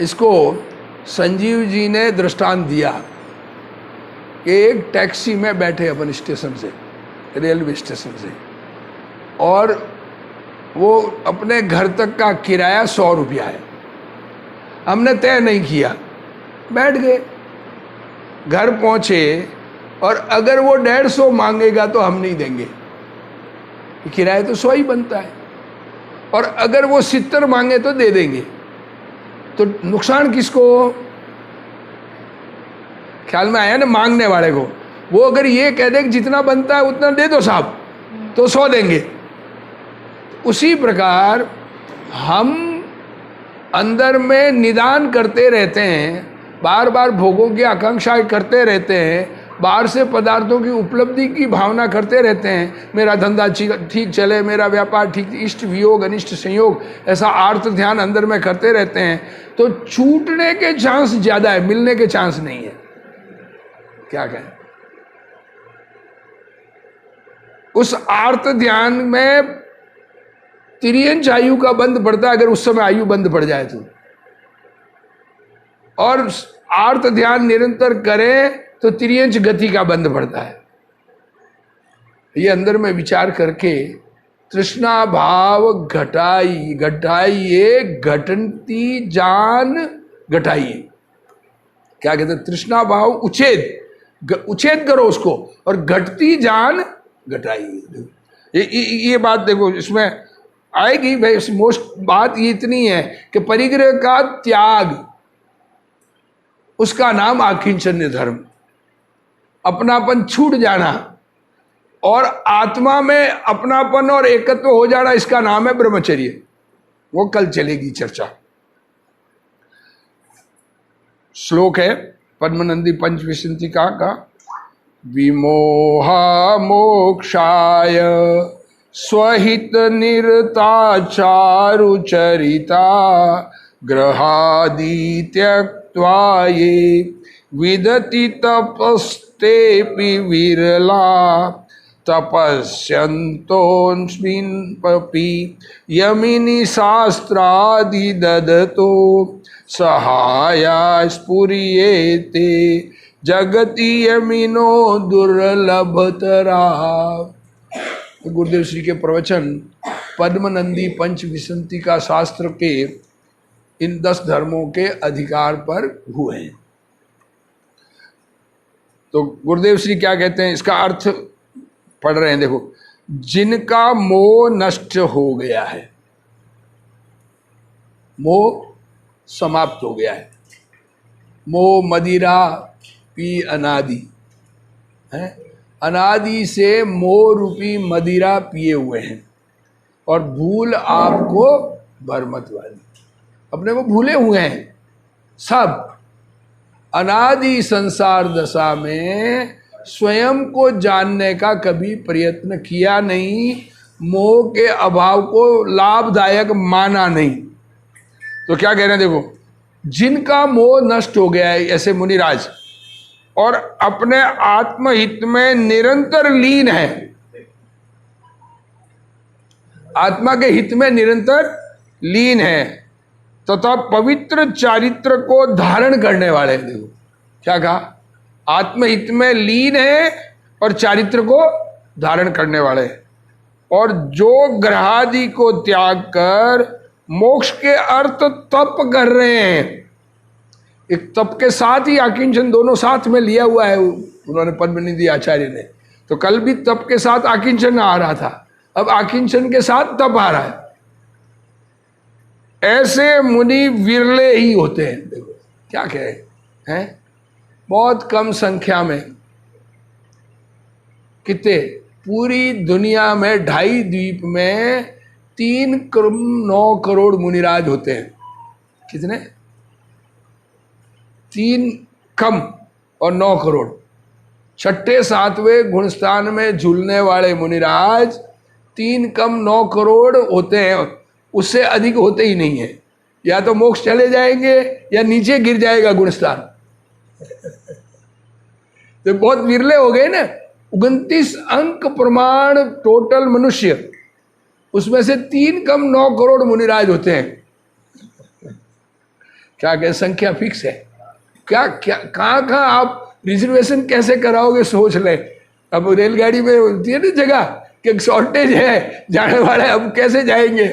इसको संजीव जी ने दृष्टांत दिया कि एक टैक्सी में बैठे अपन स्टेशन से, रेलवे स्टेशन से, और वो अपने घर तक का किराया 100 रुपया है। हमने तय नहीं किया, बैठ गए, घर पहुंचे, और अगर वो 150 मांगेगा तो हम नहीं देंगे, किराया तो 100 ही बनता है, और अगर वो 70 मांगे तो दे देंगे। तो नुकसान किसको? ख्याल में आया ना, मांगने वाले को। वो अगर ये कह दे कि जितना बनता है उतना दे दो साहब, तो 100 देंगे। उसी प्रकार हम अंदर में निदान करते रहते हैं, बार बार भोगों की आकांक्षा करते रहते हैं, बाहर से पदार्थों की उपलब्धि की भावना करते रहते हैं, मेरा धंधा ठीक चले, मेरा व्यापार ठीक, इष्ट वियोग अनिष्ट संयोग, ऐसा आर्त ध्यान अंदर में करते रहते हैं, तो छूटने के चांस ज्यादा है, मिलने के चांस नहीं है। क्या कहें? उस आर्त ध्यान में तिर्यंच आयु का बंध पड़ता है, अगर उस समय आयु बंद पड़ जाए तो, और आर्त ध्यान निरंतर करें तो तिर्यंच गति का बंध पड़ता है। ये अंदर में विचार करके तृष्णा भाव घटाइए घटती जान घटाइए। क्या कहते हैं? तृष्णा भाव उच्छेद करो उसको, और घटती जान घटाइए। ये बात देखो इसमें आएगी भाई। मोस्ट बात ये इतनी है कि परिग्रह का त्याग, उसका नाम आकिंचन्य धर्म, अपनापन छूट जाना, और आत्मा में अपनापन और एकत्व हो जाना, इसका नाम है ब्रह्मचर्य। वो कल चलेगी चर्चा। श्लोक है पद्मनंदी पंचविंशतिका का, विमोहा मोक्षाय स्वहित निरता चारुचरिता ग्रहादि त्यक्त्वा ये विदति तपस्तेऽपि विरला तपस्यन्तोऽस्मिन्नपि यमिनी शास्त्रादि ददतो सहाया स्फुर्येते जगति यमिनो दुर्लभतरा। गुरुदेव श्री के प्रवचन पद्मनंदी पंचविंशतिका शास्त्र के इन 10 धर्मों के अधिकार पर हुए हैं। तो गुरुदेव श्री क्या कहते हैं, इसका अर्थ पढ़ रहे हैं। देखो, जिनका मोह नष्ट हो गया है, मोह समाप्त हो गया है, मोह मदिरा पी अनादि है, अनादि से मोह रूपी मदिरा पिए हुए हैं, और भूल आपको भरमत वाली, अपने को भूले हुए हैं सब। अनादि संसार दशा में स्वयं को जानने का कभी प्रयत्न किया नहीं, मोह के अभाव को लाभदायक माना नहीं। तो क्या कह रहे हैं, देखो, जिनका मोह नष्ट हो गया है, ऐसे मुनिराज, और अपने आत्महित में निरंतर लीन है, आत्मा के हित में निरंतर लीन है, तथा पवित्र चारित्र को धारण करने वाले। देखो क्या कहा, आत्महित में लीन है और चारित्र को धारण करने वाले, और जो ग्रहादि को त्याग कर मोक्ष के अर्थ तप कर रहे हैं। एक तप के साथ ही आकिंचन दोनों साथ में लिया हुआ है उन्होंने, पद्मनिधि आचार्य ने। तो कल भी तप के साथ आकिंचन आ रहा था, अब आकिंचन के साथ तप आ रहा है। ऐसे मुनि विरले ही होते हैं। देखो क्या कहे हैं, बहुत कम संख्या में, कितने, पूरी दुनिया में 2.5 द्वीप में 3.9 करोड़ मुनिराज होते हैं। कितने? 3 कम और 9 करोड़। 6ठे 7वें गुणस्थान में झूलने वाले मुनिराज 3 कम 9 करोड़ होते हैं, उससे अधिक होते ही नहीं है। या तो मोक्ष चले जाएंगे या नीचे गिर जाएगा गुणस्थान। तो बहुत विरले हो गए ना। 29 अंक प्रमाण टोटल मनुष्य, उसमें से 3 कम 9 करोड़ मुनिराज होते हैं। क्या क्या संख्या फिक्स है? क्या क्या कहाँ कहाँ आप रिजर्वेशन कैसे कराओगे सोच ले। अब रेलगाड़ी में होती है ना जगह कि शॉर्टेज है, जाने वाले अब कैसे जाएंगे,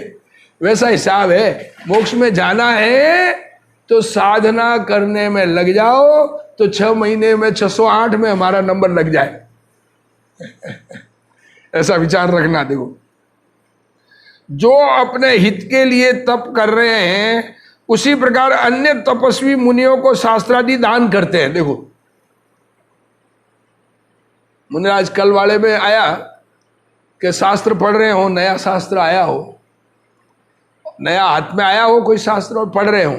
वैसा हिसाब है। मोक्ष में जाना है तो साधना करने में लग जाओ, तो 6 महीने में 608 में हमारा नंबर लग जाए। ऐसा विचार रखना। देखो, जो अपने हित के लिए तप कर रहे हैं उसी प्रकार अन्य तपस्वी मुनियों को शास्त्रादि दान करते हैं। देखो, मुनिराज कल वाले में आया कि शास्त्र पढ़ रहे हो, नया शास्त्र आया हो, नया हाथ में आया हो कोई शास्त्र और पढ़ रहे हो,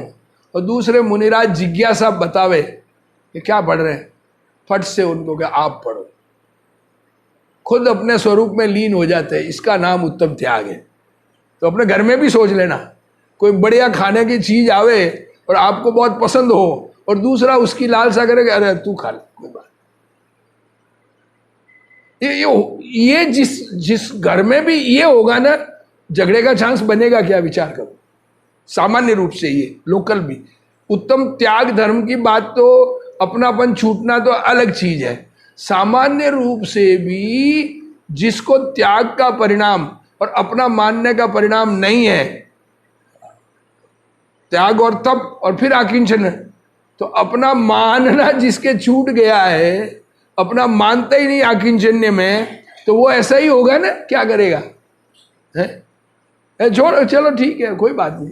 और दूसरे मुनिराज जिज्ञासा बतावे कि क्या पढ़ रहे हैं, फट से उनको क्या आप पढ़ो, खुद अपने स्वरूप में लीन हो जाते हैं। इसका नाम उत्तम त्याग है। तो अपने घर में भी सोच लेना, कोई बढ़िया खाने की चीज आवे और आपको बहुत पसंद हो और दूसरा उसकी लालसा करेगा, अरे तू खा ले, कोई बात। ये जिस घर में भी ये होगा ना, झगड़े का चांस बनेगा क्या, विचार करो। सामान्य रूप से ये लोकल भी उत्तम त्याग धर्म की बात, तो अपनापन छूटना तो अलग चीज है। सामान्य रूप से भी जिसको त्याग का परिणाम और अपना मानने का परिणाम नहीं है, त्याग और तप और फिर आकिंचन है, तो अपना मानना जिसके छूट गया है, अपना मानता ही नहीं आकिंचन्य में, तो वो ऐसा ही होगा ना, क्या करेगा है? छोड़, चलो ठीक है, कोई बात नहीं,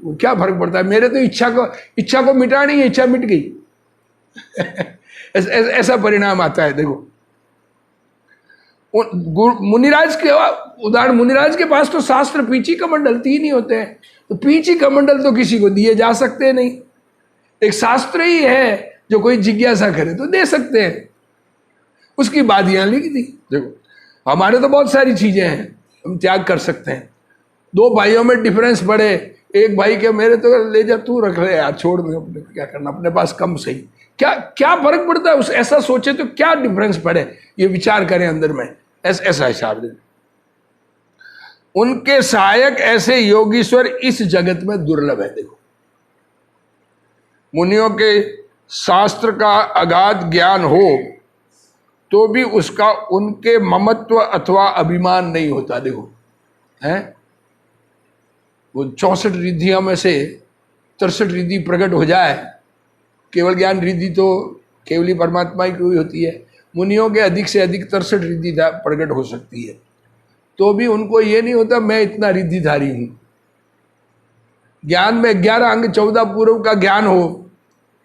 वो क्या फर्क पड़ता है, मेरे तो इच्छा को मिटानी है, इच्छा मिट गई। ऐसा परिणाम आता है। देखो, मुनिराज के उदाहरण, मुनिराज के पास तो शास्त्र पीछी कमंडल 3 ही होते हैं, तो पीछी कमंडल तो किसी को दिए जा सकते नहीं, एक शास्त्र ही है जो कोई जिज्ञासा करे तो दे सकते हैं। उसकी बात यहां लिख दी। देखो, हमारे तो बहुत सारी चीजें हैं, हम त्याग कर सकते हैं। 2 भाइयों में डिफरेंस बढ़े, एक भाई के मेरे तो ले जा, तू रख ले यार, छोड़ दे, अपने क्या करना, अपने पास कम सही, क्या फर्क पड़ता है, उस ऐसा सोचे तो क्या डिफरेंस पड़े, ये विचार करें अंदर में, ऐसा हिसाब दे। उनके सहायक ऐसे योगीश्वर इस जगत में दुर्लभ है। देखो, मुनियों के शास्त्र का अगाध ज्ञान हो तो भी उसका उनके ममत्व अथवा अभिमान नहीं होता। देखो, है वो 64 रिद्धियों में से 63 रिद्धि प्रकट हो जाए, केवल ज्ञान रिद्धि तो केवली परमात्मा की हुई होती है, मुनियों के अधिक से अधिक 63 रिद्धि प्रकट हो सकती है, तो भी उनको ये नहीं होता मैं इतना रिद्धिधारी हूं। ज्ञान में 11 अंग 14 पूर्व का ज्ञान हो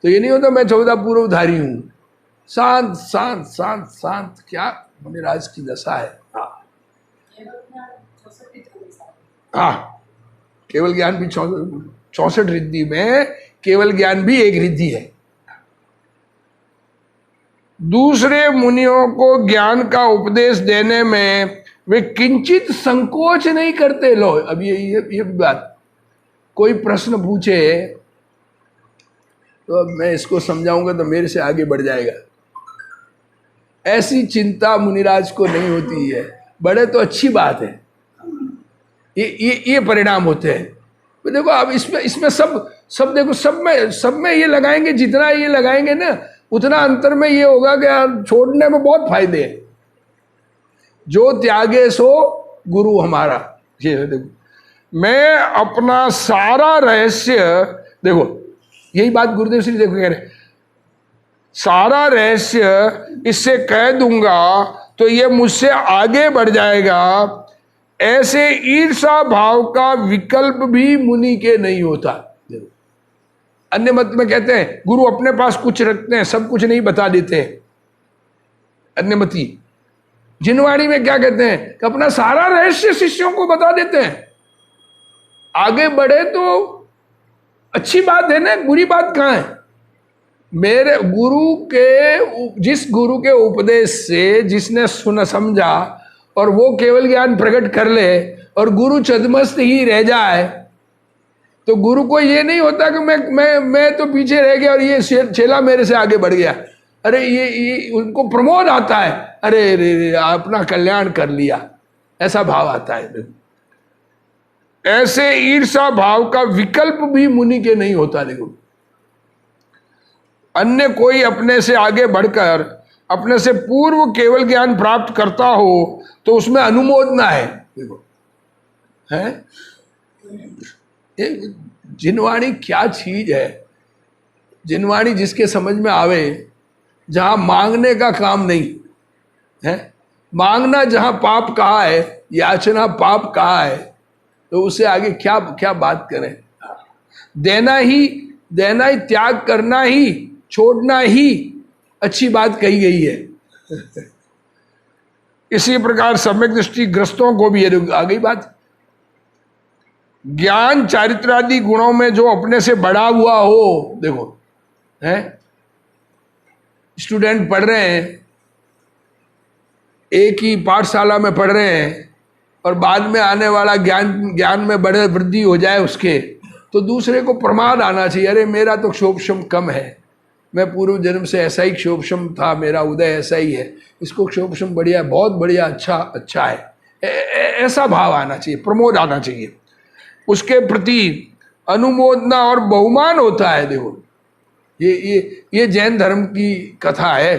तो ये नहीं होता मैं 14 पूर्वधारी हूं। शांत शांत शांत शांत, क्या मुनिराज की दशा है। हाँ, केवल ज्ञान भी 64 रिद्धि में केवल ज्ञान भी एक रिद्धि है। दूसरे मुनियों को ज्ञान का उपदेश देने में वे किंचित संकोच नहीं करते। लो, अब ये बात, कोई प्रश्न पूछे तो अब मैं इसको समझाऊंगा तो मेरे से आगे बढ़ जाएगा, ऐसी चिंता मुनिराज को नहीं होती है। बड़े तो अच्छी बात है, ये परिणाम होते हैं। तो देखो, अब इसमें सब देखो, सब में ये लगाएंगे, जितना ये लगाएंगे ना उतना अंतर में ये होगा कि यार छोड़ने में बहुत फायदे हैं। जो त्यागे सो गुरु हमारा, ये देखो, मैं अपना सारा रहस्य, देखो यही बात गुरुदेव श्री देखो कह रहे, सारा रहस्य इससे कह दूंगा तो ये मुझसे आगे बढ़ जाएगा। ऐसे ईर्षा भाव का विकल्प भी मुनि के नहीं होता। अन्य मत में कहते हैं गुरु अपने पास कुछ रखते हैं, सब कुछ नहीं बता देते। अन्य मती जिनवाणी में क्या कहते हैं कि अपना सारा रहस्य शिष्यों को बता देते हैं। आगे बढ़े तो अच्छी बात है ना, बुरी बात कहां है। मेरे गुरु के, जिस गुरु के उपदेश से जिसने सुना समझा और वो केवल ज्ञान प्रकट कर ले और गुरु छद्मस्त ही रह जाए, तो गुरु को ये नहीं होता कि मैं तो पीछे रह गया और ये चेला मेरे से आगे बढ़ गया। अरे ये उनको प्रमोद आता है, अरे अपना कल्याण कर लिया, ऐसा भाव आता है। ऐसे ईर्षा भाव का विकल्प भी मुनि के नहीं होता। देखो, अन्य कोई अपने से आगे बढ़कर अपने से पूर्व केवल ज्ञान प्राप्त करता हो तो उसमें अनुमोदना है। देखो है ये जिनवाणी क्या चीज है। जिनवाणी जिसके समझ में आवे, जहां मांगने का काम नहीं है, मांगना जहां पाप कहा है, याचना पाप कहा है, तो उससे आगे क्या क्या बात करें। देना ही त्याग करना ही, छोड़ना ही अच्छी बात कही गई है। इसी प्रकार सम्यक दृष्टि ग्रस्तों को भी आ गई बात। ज्ञान चारित्र आदि गुणों में जो अपने से बड़ा हुआ हो, देखो है स्टूडेंट पढ़ रहे हैं, एक ही पाठशाला में पढ़ रहे हैं, और बाद में आने वाला ज्ञान में बड़े वृद्धि हो जाए उसके, तो दूसरे को प्रमाद आना चाहिए, अरे मेरा तो क्षोभशम कम है, मैं पूर्व जन्म से ऐसा ही क्षोभशम था, मेरा उदय ऐसा ही है, इसको क्षोभशम बढ़िया है, बहुत बढ़िया, अच्छा है। ऐसा भाव आना चाहिए, प्रमोद आना चाहिए, उसके प्रति अनुमोदना और बहुमान होता है। देखो ये जैन धर्म की कथा है,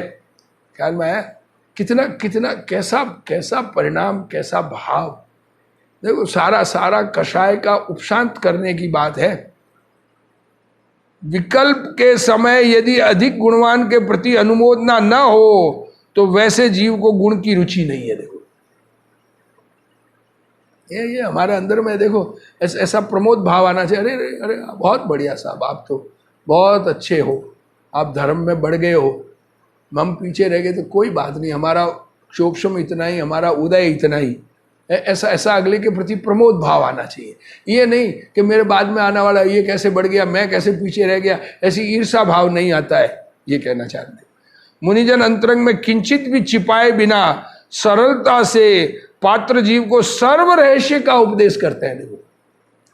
ख्याल में है कितना कैसा परिणाम, कैसा भाव। देखो सारा कषाय का उपशांत करने की बात है। विकल्प के समय यदि अधिक गुणवान के प्रति अनुमोदना न हो तो वैसे जीव को गुण की रुचि नहीं है। देखो ये हमारे अंदर में देखो ऐसा प्रमोद भाव आना चाहिए, अरे अरे बहुत बढ़िया साहब, आप तो बहुत अच्छे हो, आप धर्म में बढ़ गए हो, हम पीछे रह गए तो कोई बात नहीं, हमारा क्षोभशम इतना ही, हमारा उदय इतना ही। ऐसा अगले के प्रति प्रमोद भाव आना चाहिए। ये नहीं कि मेरे बाद में आने वाला ये कैसे बढ़ गया, मैं कैसे पीछे रह गया, ऐसी ईर्षा भाव नहीं आता है, ये कहना चाहते हैं। मुनिजन अंतरंग में किंचित भी छिपाए बिना सरलता से पात्र जीव को सर्व रहस्य का उपदेश करते हैं। देखो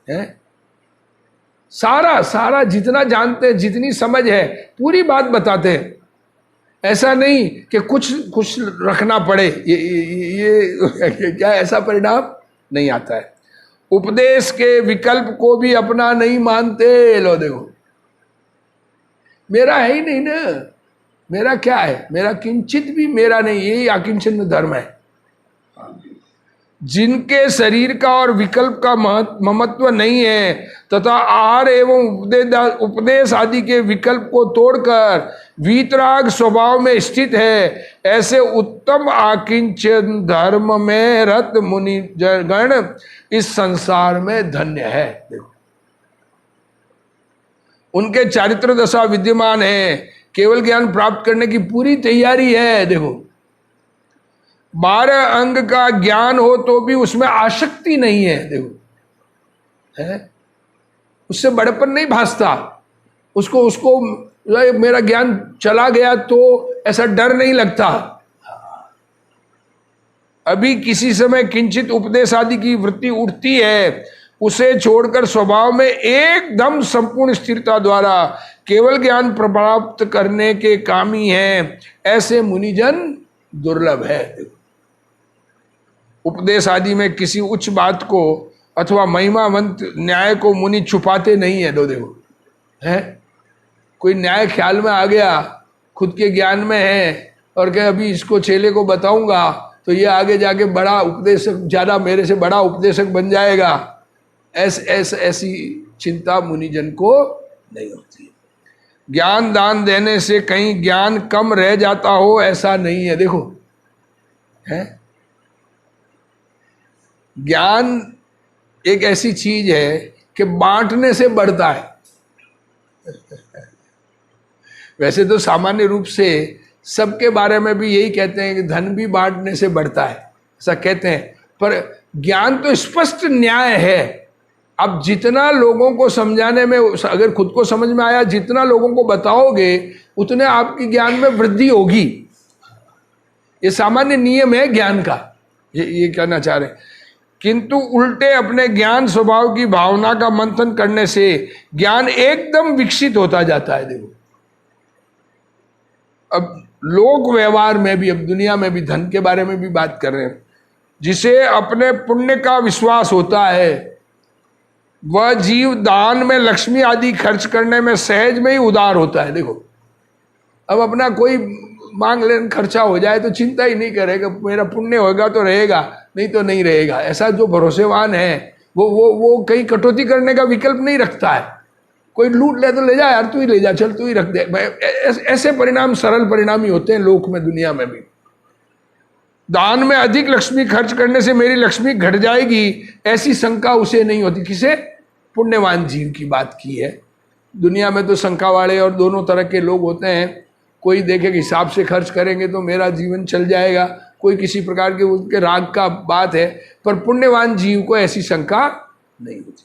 है सारा जितना जानते हैं, जितनी समझ है, पूरी बात बताते हैं। ऐसा नहीं कि कुछ रखना पड़े, ये क्या ऐसा परिणाम नहीं आता है। उपदेश के विकल्प को भी अपना नहीं मानते। लो देखो मेरा है ही नहीं ना, मेरा क्या है, मेरा किंचित भी मेरा नहीं, यही अकिंचन धर्म है। जिनके शरीर का और विकल्प का महत्व नहीं है तथा आहार एवं उपदेश आदि के विकल्प को तोड़कर वीतराग स्वभाव में स्थित है, ऐसे उत्तम आकिंचन धर्म में रत मुनि गण इस संसार में धन्य है। देखो उनके चारित्र दशा विद्यमान है, केवल ज्ञान प्राप्त करने की पूरी तैयारी है। देखो 12 अंग का ज्ञान हो तो भी उसमें आसक्ति नहीं है। देखो है उससे बड़पन नहीं भासता, उसको मेरा ज्ञान चला गया तो ऐसा डर नहीं लगता। अभी किसी समय किंचित उपदेश आदि की वृत्ति उठती है, उसे छोड़कर स्वभाव में एकदम संपूर्ण स्थिरता द्वारा केवल ज्ञान प्राप्त करने के कामी है, ऐसे मुनिजन दुर्लभ है। उपदेश आदि में किसी उच्च बात को अथवा महिमावंत न्याय को मुनि छुपाते नहीं है। देखो है कोई न्याय ख्याल में आ गया, खुद के ज्ञान में है, और क्या अभी इसको चेले को बताऊंगा तो ये आगे जाके बड़ा उपदेशक, ज्यादा मेरे से बड़ा उपदेशक बन जाएगा, ऐसी चिंता मुनिजन को नहीं होती। ज्ञान दान देने से कहीं ज्ञान कम रह जाता हो, ऐसा नहीं है। देखो है ज्ञान एक ऐसी चीज है कि बांटने से बढ़ता है। वैसे तो सामान्य रूप से सबके बारे में भी यही कहते हैं कि धन भी बांटने से बढ़ता है, ऐसा कहते हैं, पर ज्ञान तो स्पष्ट न्याय है। अब जितना लोगों को समझाने में, अगर खुद को समझ में आया, जितना लोगों को बताओगे उतने आपके ज्ञान में वृद्धि होगी। ये सामान्य नियम है ज्ञान का, ये कहना चाह रहे हैं। किंतु उल्टे अपने ज्ञान स्वभाव की भावना का मंथन करने से ज्ञान एकदम विकसित होता जाता है। देखो अब लोक व्यवहार में भी, अब दुनिया में भी धन के बारे में भी बात कर रहे हैं। जिसे अपने पुण्य का विश्वास होता है वह जीव दान में, लक्ष्मी आदि खर्च करने में सहज में ही उदार होता है। देखो अब अपना कोई मांग लेन खर्चा हो जाए तो चिंता ही नहीं करेगा, मेरा पुण्य होगा तो रहेगा, नहीं तो नहीं रहेगा। ऐसा जो भरोसेवान है वो कहीं कटौती करने का विकल्प नहीं रखता है। कोई लूट ले तो ले जा यार, तू ही ले जा, चल तू ही रख दे। ऐसे परिणाम सरल परिणाम ही होते हैं लोक में, दुनिया में भी। दान में अधिक लक्ष्मी खर्च करने से मेरी लक्ष्मी घट जाएगी, ऐसी शंका उसे नहीं होती। किसे? पुण्यवान जीव की बात की है। दुनिया में तो शंका वाले और दोनों तरह के लोग होते हैं। कोई देखे कि हिसाब से खर्च करेंगे तो मेरा जीवन चल जाएगा, कोई किसी प्रकार के उनके राग का बात है, पर पुण्यवान जीव को ऐसी शंका नहीं होती।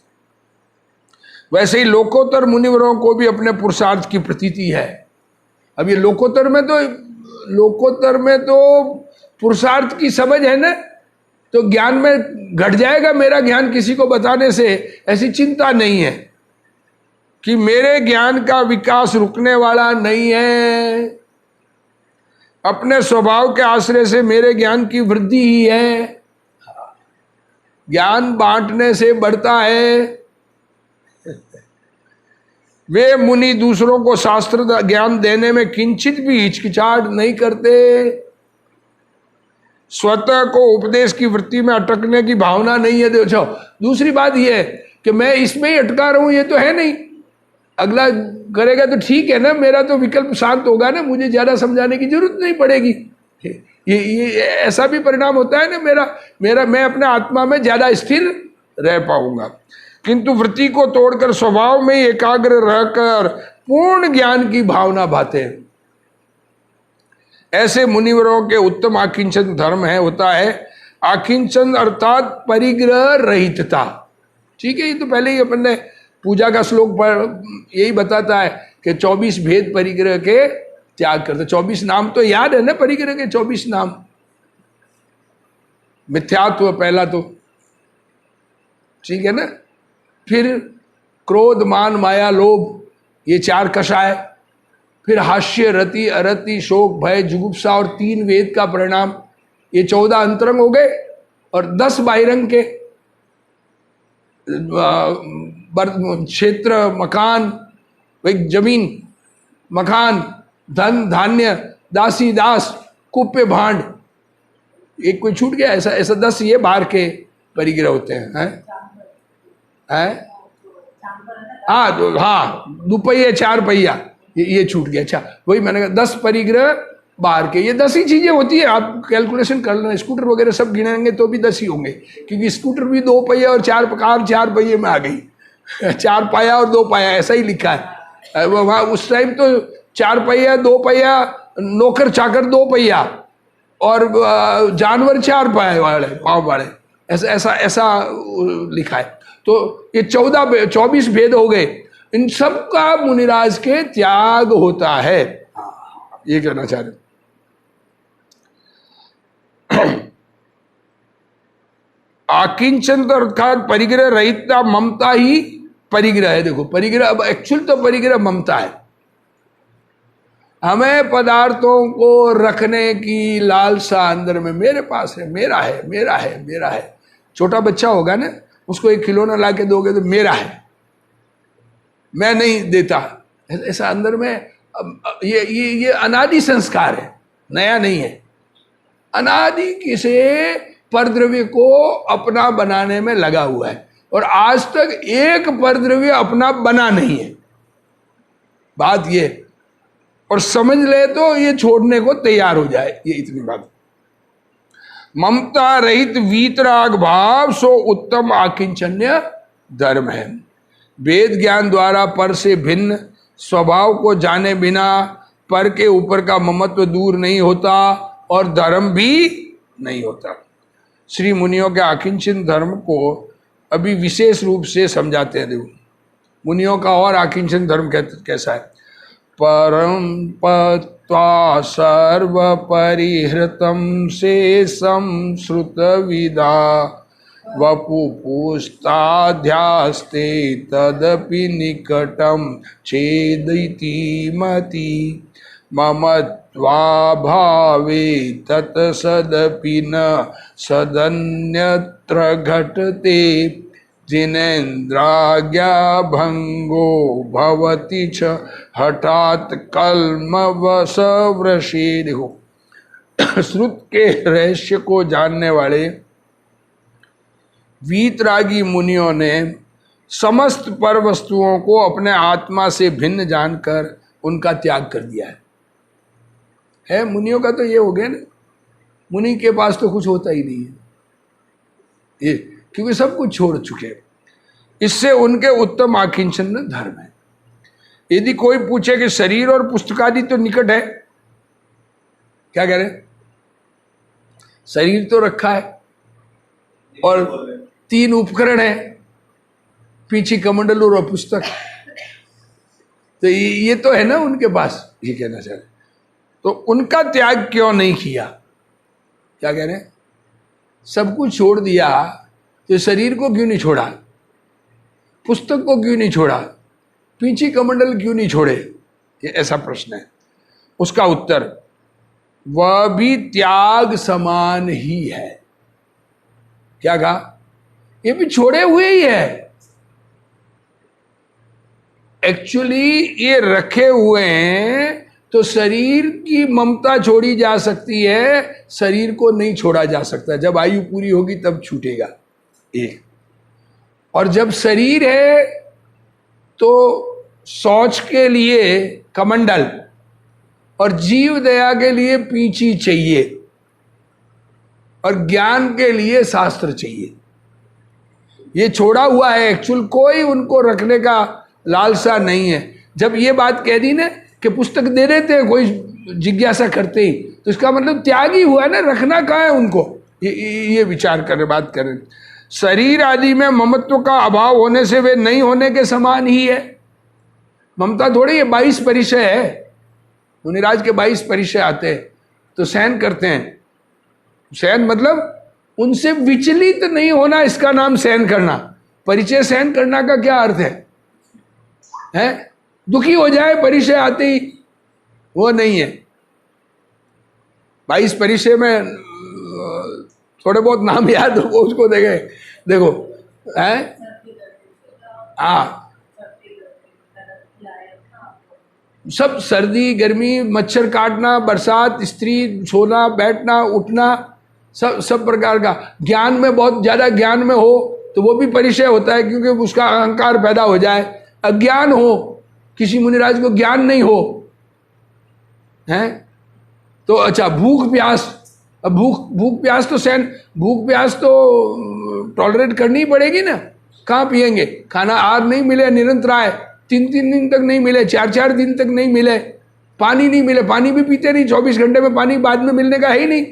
वैसे ही लोकोत्तर मुनिवरों को भी अपने पुरुषार्थ की प्रतीति है। अब ये लोकोत्तर में तो पुरुषार्थ की समझ है ना, तो ज्ञान में घट जाएगा मेरा ज्ञान किसी को बताने से, ऐसी चिंता नहीं है कि मेरे ज्ञान का विकास रुकने वाला नहीं है। अपने स्वभाव के आश्रय से मेरे ज्ञान की वृद्धि ही है। ज्ञान बांटने से बढ़ता है। वे मुनि दूसरों को शास्त्र ज्ञान देने में किंचित भी हिचकिचाहट नहीं करते। स्वतः को उपदेश की वृत्ति में अटकने की भावना नहीं है। देखो, दूसरी बात यह है कि मैं इसमें ही अटका रहा हूं, ये तो है नहीं। अगला करेगा तो ठीक है ना, मेरा तो विकल्प शांत होगा ना, मुझे ज्यादा समझाने की जरूरत नहीं पड़ेगी। ये ऐसा भी परिणाम होता है ना, मैं अपने आत्मा में ज्यादा स्थिर रह पाऊंगा। किंतु वृत्ति को तोड़कर स्वभाव में एकाग्र रहकर पूर्ण ज्ञान की भावना भाते हैं। ऐसे मुनिवरों के उत्तम आकिंचन धर्म होता है आकिंचन अर्थात परिग्रह रहितता। ठीक है, ये तो पहले ही अपन ने पूजा का श्लोक पर यही बताता है कि 24 भेद परिग्रह के त्याग करते। 24 नाम तो याद है ना परिग्रह के, 24 नाम। मिथ्यात्व पहला तो ठीक है ना, फिर क्रोध मान माया लोभ, ये 4 कषाय, फिर हास्य रति अरति शोक भय जुगुप्सा और 3 वेद का परिणाम, ये 14 अंतरंग हो गए, और 10 बाहिरंग के क्षेत्र मकान, भाई जमीन मकान, धन धान्य, दासी दास, कुप्य भांड, एक कोई छूट गया? ऐसा 10 ये बाहर के परिग्रह होते हैं। हाँ, दुपहिया 4 पहिया, ये छूट गया। अच्छा, वही मैंने कहा 10 परिग्रह बाहर के, ये 10 ही चीजें होती है। आप कैलकुलेशन कर लेना, स्कूटर वगैरह सब गिनेंगे तो भी 10 ही होंगे, क्योंकि स्कूटर भी 2 पहिया और 4 कार 4 पहिए में आ गई। 4 पाया और 2 पाया ऐसा ही लिखा है वहाँ। उस टाइम तो 4 पहिया 2 पहिया, नौकर चाकर 2 पहिया, और जानवर 4 पाए वाले, पाँव वाले, ऐसा लिखा है। तो ये 24 भेद हो गए। इन सब का मुनिराज के त्याग होता है, ये कहना चाह रहे। आकिंचन अर्थात परिग्रह रहितता, ममता ही परिग्रह है। देखो, परिग्रह अब एक्चुअल तो परिग्रह ममता है। हमें पदार्थों को रखने की लालसा अंदर में, मेरे पास है, मेरा है, मेरा है, मेरा है। छोटा बच्चा होगा ना, उसको एक खिलौना ला के दोगे तो मेरा है, मैं नहीं देता, ऐसा अंदर में। ये अनादि संस्कार है, नया नहीं है। अनादि किसे परद्रव्य को अपना बनाने में लगा हुआ है, और आज तक एक परद्रव्य अपना बना नहीं है। बात ये, और समझ ले तो ये छोड़ने को तैयार हो जाए, ये इतनी बात। ममता रहित वीतराग भाव सो उत्तम आकिंचन्य धर्म है। वेद ज्ञान द्वारा पर से भिन्न स्वभाव को जाने बिना पर के ऊपर का ममत्व दूर नहीं होता, और धर्म भी नहीं होता। श्री मुनियों के आकिंचन धर्म को अभी विशेष रूप से समझाते हैं। देखो, मुनियों का और आकिंचन धर्म कैसा है। परम पत्वा सर्व परिहृतम शेषम श्रुत विदा वपुपुस्ताध्यास्ते तदपि निकटम छेदिति मति ममत्वाभावे तत्सदपि न सदन्यत्र घटते जिनेन्द्राज्ञा भंगो भवति च हठात कल्मवश वृषि। देखो श्रुत के रहस्य को जानने वाले वीतरागी मुनियों ने समस्त पर वस्तुओं को अपने आत्मा से भिन्न जानकर उनका त्याग कर दिया है। मुनियों का तो ये हो गया ना, मुनि के पास तो कुछ होता ही नहीं है ये, क्योंकि सब कुछ छोड़ चुके हैं। इससे उनके उत्तम आकिंचन धर्म है। यदि कोई पूछे कि शरीर और पुस्तकादि तो निकट है, क्या कह रहे? शरीर तो रखा है और 3 उपकरण है, पीछे कमंडल और पुस्तक, तो ये तो है ना उनके पास, ये कहना चाह रहे। तो उनका त्याग क्यों नहीं किया? क्या कह रहे हैं? सब कुछ छोड़ दिया तो शरीर को क्यों नहीं छोड़ा, पुस्तक को क्यों नहीं छोड़ा, पीछे कमंडल क्यों नहीं छोड़े? ये ऐसा प्रश्न है। उसका उत्तर, वह भी त्याग समान ही है। क्या कहा? ये भी छोड़े हुए ही है। एक्चुअली ये रखे हुए हैं तो शरीर की ममता छोड़ी जा सकती है, शरीर को नहीं छोड़ा जा सकता। जब आयु पूरी होगी तब छूटेगा एक। और जब शरीर है तो शौच के लिए कमंडल और जीव दया के लिए पींची चाहिए और ज्ञान के लिए शास्त्र चाहिए। ये छोड़ा हुआ है एक्चुअल, कोई उनको रखने का लालसा नहीं है। जब ये बात कह दी ना कि पुस्तक दे देते हैं कोई जिज्ञासा करते ही, तो इसका मतलब त्याग ही हुआ ना, रखना कहाँ है उनको? ये विचार कर बात करें। शरीर आदि में ममत्व का अभाव होने से वे नहीं होने के समान ही है। ममता थोड़ी है, 22 परिचय है, मुनिराज के 22 परिचय आते हैं तो सहन करते हैं। सहन मतलब उनसे विचलित नहीं होना, इसका नाम सहन करना। परिचय सहन करना का क्या अर्थ है? दुखी हो जाए परिचय आते ही, वो नहीं है। 22 परिचय में थोड़े बहुत नाम याद हो उसको देखे, देखो है सब सर्दी गर्मी, मच्छर काटना, बरसात, स्त्री, सोना बैठना उठना, सब प्रकार का। ज्ञान में बहुत ज्यादा ज्ञान में हो तो वो भी परिचय होता है, क्योंकि उसका अहंकार पैदा हो जाए। अज्ञान हो, किसी मुनिराज को ज्ञान नहीं हो है तो अच्छा, भूख प्यास, अब भूख प्यास तो भूख प्यास तो टॉलरेट करनी ही पड़ेगी ना। कहाँ पिएंगे? खाना आहार नहीं मिले निरंतराय, 3 दिन तक नहीं मिले, 4 दिन तक नहीं मिले, पानी नहीं मिले, पानी भी पीते नहीं, 24 घंटे में पानी बाद में मिलने का है ही नहीं,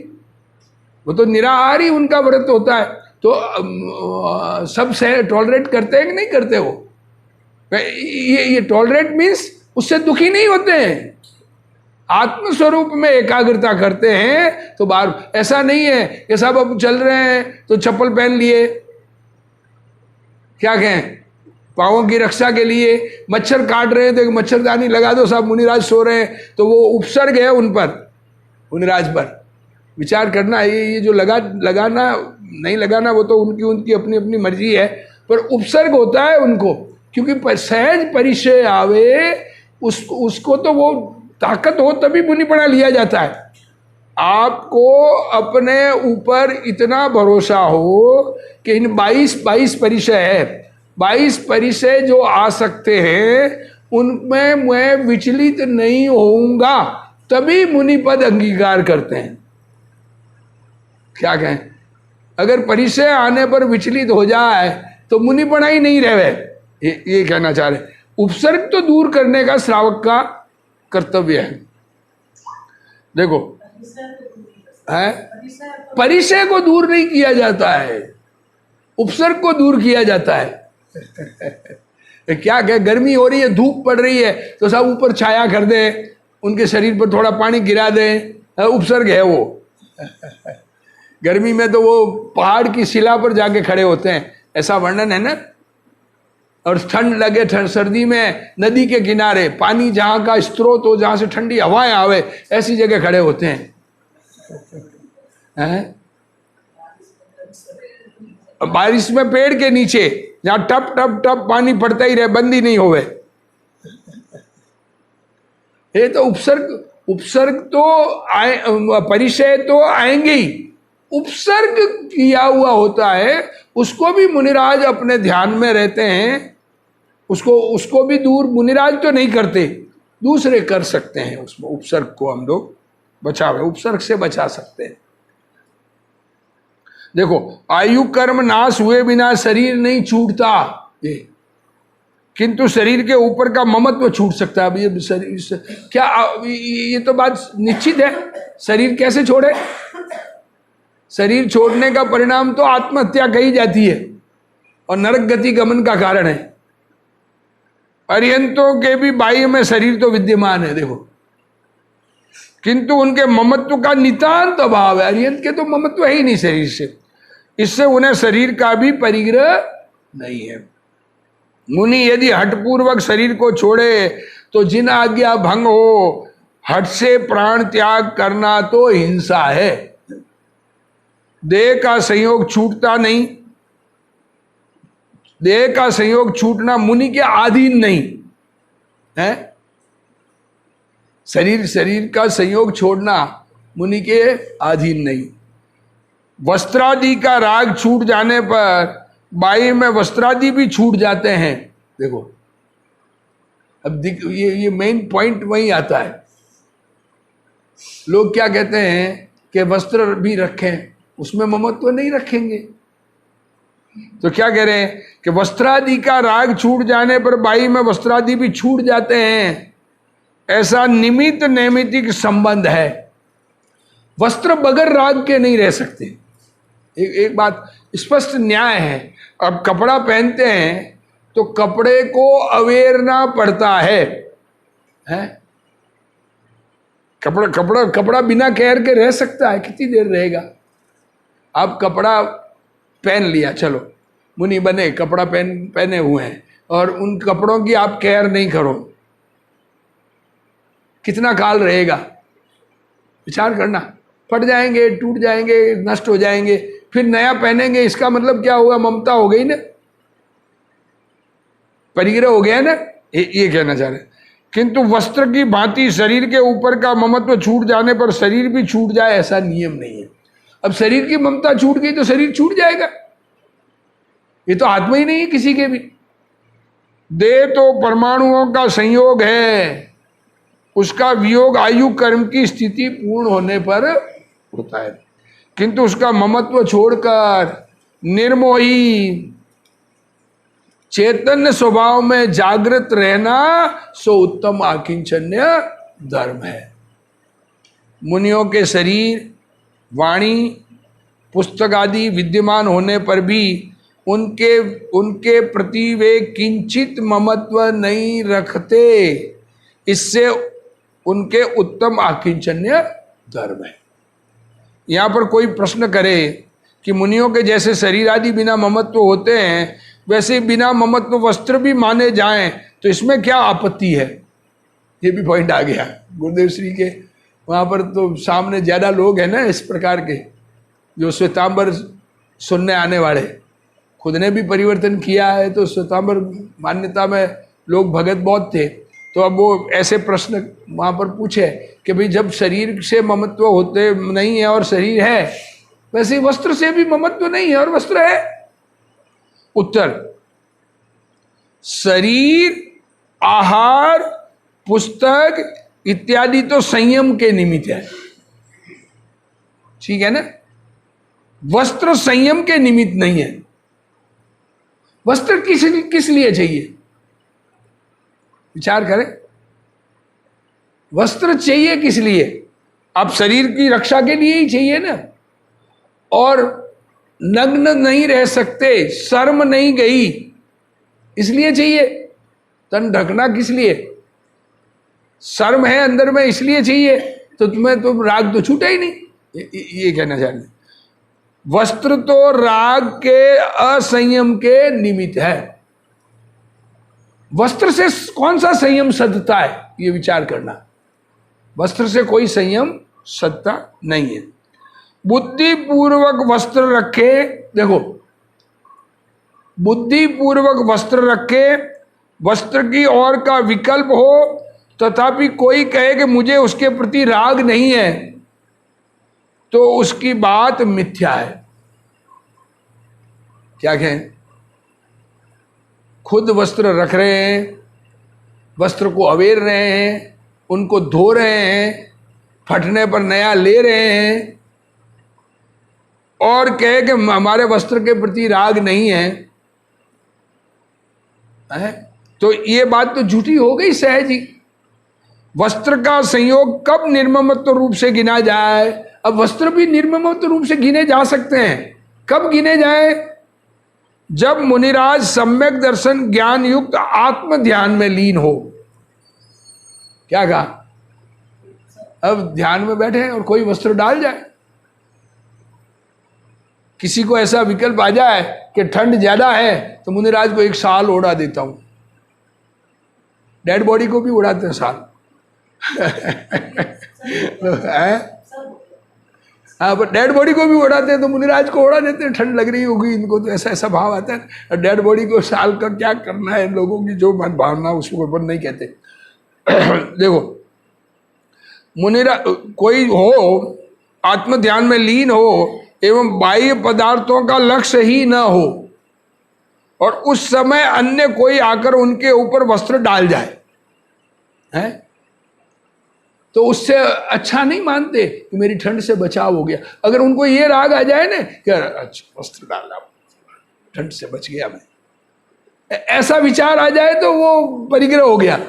वो तो निराहार ही उनका व्रत होता है। तो सब से टॉलरेट करते हैं कि नहीं करते? हो ये टॉलरेट मीन्स उससे दुखी नहीं होते हैं, आत्मस्वरूप में एकाग्रता करते हैं। तो बार ऐसा नहीं है कि सब अब चल रहे हैं तो चप्पल पहन लिए, क्या कहें, पाँवों की रक्षा के लिए। मच्छर काट रहे हैं तो मच्छरदानी लगा दो, सब मुनिराज सो रहे हैं, तो वो उपसर्ग है उन पर, मुनिराज पर। विचार करना, ये जो लगाना नहीं लगाना वो तो उनकी अपनी अपनी मर्जी है, पर उपसर्ग होता है उनको, क्योंकि सहज परिचय आवे उसको तो वो ताकत हो तभी मुनिपना लिया जाता है। आपको अपने ऊपर इतना भरोसा हो कि इन 22 परिचय है, 22 परिचय जो आ सकते हैं उनमें मैं विचलित नहीं होऊंगा, तभी मुनिपद अंगीकार करते हैं। क्या कहें? अगर परिचय आने पर विचलित हो जाए तो मुनिपना ही नहीं रहे, ये कहना चाह रहे। उपसर्ग तो दूर करने का श्रावक का कर्तव्य है। देखो है, परिचय को दूर नहीं किया जाता है, उपसर्ग को दूर किया जाता है। क्या कहे, गर्मी हो रही है, धूप पड़ रही है, तो सब ऊपर छाया कर दे, उनके शरीर पर थोड़ा पानी गिरा दे, उपसर्ग है वो। गर्मी में तो वो पहाड़ की शिला पर जाके खड़े होते हैं, ऐसा वर्णन है ना। और ठंड लगे, सर्दी में नदी के किनारे, पानी जहाँ का स्रोत हो, जहाँ से ठंडी हवाएं आवे, ऐसी जगह खड़े होते हैं। बारिश में पेड़ के नीचे, जहां टप टप टप पानी पड़ता ही रहे, बंद ही नहीं होवे। ये तो उपसर्ग, उपसर्ग तो आए, परिचय तो आएंगे ही, उपसर्ग किया हुआ होता है, उसको भी मुनिराज अपने ध्यान में रहते हैं, उसको भी दूर मुनिराज तो नहीं करते, दूसरे कर सकते हैं। उसमें उपसर्ग को हम लोग बचावे, उपसर्ग से बचा सकते हैं। देखो, आयु कर्म नाश हुए बिना शरीर नहीं छूटता, ये किंतु शरीर के ऊपर का ममत्व छूट सकता है। अब ये शरीर से क्या, ये तो बात निश्चित है, शरीर कैसे छोड़े? शरीर छोड़ने का परिणाम तो आत्महत्या कही जाती है और नरक गति गमन का कारण है। अरिहंतों के भी बाह्य में शरीर तो विद्यमान है, देखो, किंतु उनके ममत्व का नितांत अभाव है। अरिहंत के तो ममत्व है ही नहीं शरीर से, इससे उन्हें शरीर का भी परिग्रह नहीं है। मुनि यदि हठपूर्वक शरीर को छोड़े तो जिन आज्ञा भंग हो, हठ से प्राण त्याग करना तो हिंसा है। देह का संयोग छूटता नहीं, देह का संयोग छूटना मुनि के अधीन नहीं है। शरीर का संयोग छोड़ना मुनि के अधीन नहीं। वस्त्रादि का राग छूट जाने पर बाई में वस्त्रादि भी छूट जाते हैं। देखो, अब ये मेन पॉइंट वही आता है। लोग क्या कहते हैं कि वस्त्र भी रखें, उसमें ममत्व नहीं रखेंगे, तो क्या कह रहे हैं कि वस्त्रादि का राग छूट जाने पर बाई में वस्त्रादि भी छूट जाते हैं। ऐसा निमित्त नैमित्तिक संबंध है, वस्त्र बगैर राग के नहीं रह सकते। एक बात स्पष्ट न्याय है। अब कपड़ा पहनते हैं तो कपड़े को अवेरना पड़ता है, कपड़ा बिना केयर के रह सकता है? कितनी देर रहेगा? आप कपड़ा पहन लिया, चलो मुनि बने, कपड़ा पहने हुए हैं, और उन कपड़ों की आप केयर नहीं करो, कितना काल रहेगा? विचार करना। फट जाएंगे, टूट जाएंगे, नष्ट हो जाएंगे, फिर नया पहनेंगे, इसका मतलब क्या हुआ? ममता हो गई ना, परिग्रह हो गया ना, ये कहना चाह रहे। किंतु वस्त्र की भांति शरीर के ऊपर का ममत्व छूट जाने पर शरीर भी छूट जाए, ऐसा नियम नहीं है। अब शरीर की ममता छूट गई तो शरीर छूट जाएगा, ये तो आत्मा ही नहीं है किसी के भी। देह तो परमाणुओं का संयोग है, उसका वियोग आयु कर्म की स्थिति पूर्ण होने पर होता है, किंतु उसका ममत्व छोड़कर निर्मोही चैतन्य स्वभाव में जागृत रहना सो उत्तम आकिंचन्य धर्म है। मुनियों के शरीर, वाणी, पुस्तक आदि विद्यमान होने पर भी उनके प्रति वे किंचित ममत्व नहीं रखते, इससे उनके उत्तम आकिंचन्य धर्म है। यहाँ पर कोई प्रश्न करे कि मुनियों के जैसे शरीर आदि बिना ममत्व होते हैं, वैसे बिना ममत्व वस्त्र भी माने जाएं, तो इसमें क्या आपत्ति है? ये भी पॉइंट आ गया गुरुदेव श्री के। वहाँ पर तो सामने ज़्यादा लोग हैं ना इस प्रकार के, जो श्वेतांबर सुनने आने वाले, खुद ने भी परिवर्तन किया है, तो श्वेतांबर मान्यता में लोग भगत बहुत थे। तो अब वो ऐसे प्रश्न वहाँ पर पूछे कि भाई जब शरीर से ममत्व होते नहीं है और शरीर है, वैसे वस्त्र से भी ममत्व नहीं है और वस्त्र है। उत्तर, शरीर, आहार, पुस्तक इत्यादि तो संयम के निमित्त है, ठीक है ना? वस्त्र संयम के निमित्त नहीं है। वस्त्र किस लिए चाहिए? विचार करें, वस्त्र चाहिए किस लिए? आप शरीर की रक्षा के लिए ही चाहिए ना। और नग्न नहीं रह सकते, शर्म नहीं गई, इसलिए चाहिए। तन ढकना किस लिए? शर्म है अंदर में, इसलिए चाहिए। तो तुम्हें तो राग तो छूटा ही नहीं, ये कहना चाह रहे। वस्त्र तो राग के असंयम के निमित्त है। वस्त्र से कौन सा संयम सधता है, ये विचार करना। वस्त्र से कोई संयम सधता नहीं है। बुद्धिपूर्वक वस्त्र रखे। देखो, बुद्धि पूर्वक वस्त्र रखे, वस्त्र की और का विकल्प हो, तथापि कोई कहे कि मुझे उसके प्रति राग नहीं है, तो उसकी बात मिथ्या है। क्या कहें? खुद वस्त्र रख रहे हैं, वस्त्र को अवेर रहे हैं, उनको धो रहे हैं, फटने पर नया ले रहे हैं, और कहे कि हमारे वस्त्र के प्रति राग नहीं है, तो ये बात तो झूठी हो गई सहज ही। वस्त्र का संयोग कब निर्ममत्व रूप से गिना जाए? अब वस्त्र भी निर्ममत्व रूप से गिने जा सकते हैं। कब गिने जाए? जब मुनिराज सम्यक दर्शन ज्ञान युक्त आत्म ध्यान में लीन हो। क्या कहा? अब ध्यान में बैठे हैं और कोई वस्त्र डाल जाए, किसी को ऐसा विकल्प आ जाए कि ठंड ज्यादा है तो मुनिराज को एक शाल ओढ़ा देता हूं। डेड बॉडी को भी उड़ाते हैं शाल। हाँ, पर डेड बॉडी को भी उड़ाते हैं तो मुनिराज को उड़ा देते हैं, ठंड लग रही होगी इनको, तो ऐसा ऐसा भाव आता है। डेड बॉडी को शाल का क्या करना है, लोगों की जो मन भावना उसको ऊपर नहीं कहते। देखो, मुनिराज कोई हो, आत्म ध्यान में लीन हो एवं बाह्य पदार्थों का लक्ष्य ही न हो, और उस समय अन्य कोई आकर उनके ऊपर वस्त्र डाल जाए, है तो उससे अच्छा नहीं मानते कि मेरी ठंड से बचाव हो गया। अगर उनको ये राग आ जाए ना कि अच्छा वस्त्र डाला, ठंड से बच गया मैं, ऐसा विचार आ जाए तो वो परिग्रह हो गया।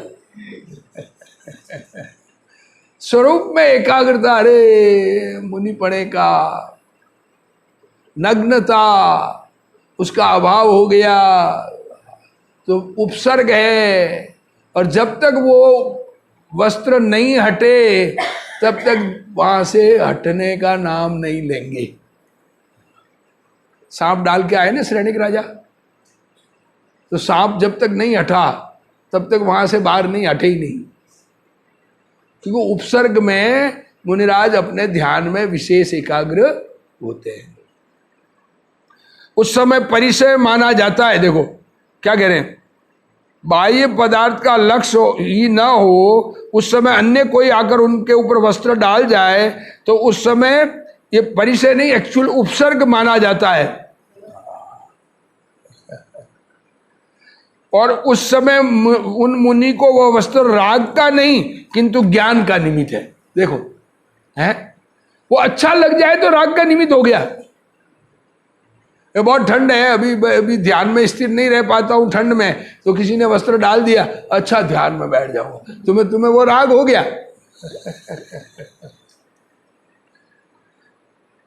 स्वरूप में एकाग्रता, अरे मुनि पड़े का नग्नता, उसका अभाव हो गया तो उपसर्ग है, और जब तक वो वस्त्र नहीं हटे तब तक वहां से हटने का नाम नहीं लेंगे। सांप डाल के आए ना श्रेणिक राजा, तो सांप जब तक नहीं हटा तब तक वहां से बाहर नहीं हटे ही नहीं, क्योंकि उपसर्ग में मुनिराज अपने ध्यान में विशेष एकाग्र होते हैं। उस समय परिचय माना जाता है। देखो क्या कह रहे हैं, बाह्य पदार्थ का लक्ष्य ही न हो, उस समय अन्य कोई आकर उनके ऊपर वस्त्र डाल जाए तो उस समय ये परिचय नहीं, एक्चुअल उपसर्ग माना जाता है। और उस समय उन मुनि को वह वस्त्र राग का नहीं किंतु ज्ञान का निमित्त है। देखो है, वो अच्छा लग जाए तो राग का निमित्त हो गया। ये बहुत ठंड है, अभी ध्यान में स्थिर नहीं रह पाता हूं ठंड में, तो किसी ने वस्त्र डाल दिया, अच्छा ध्यान में बैठ जाऊंगा, तुम्हें वो राग हो गया।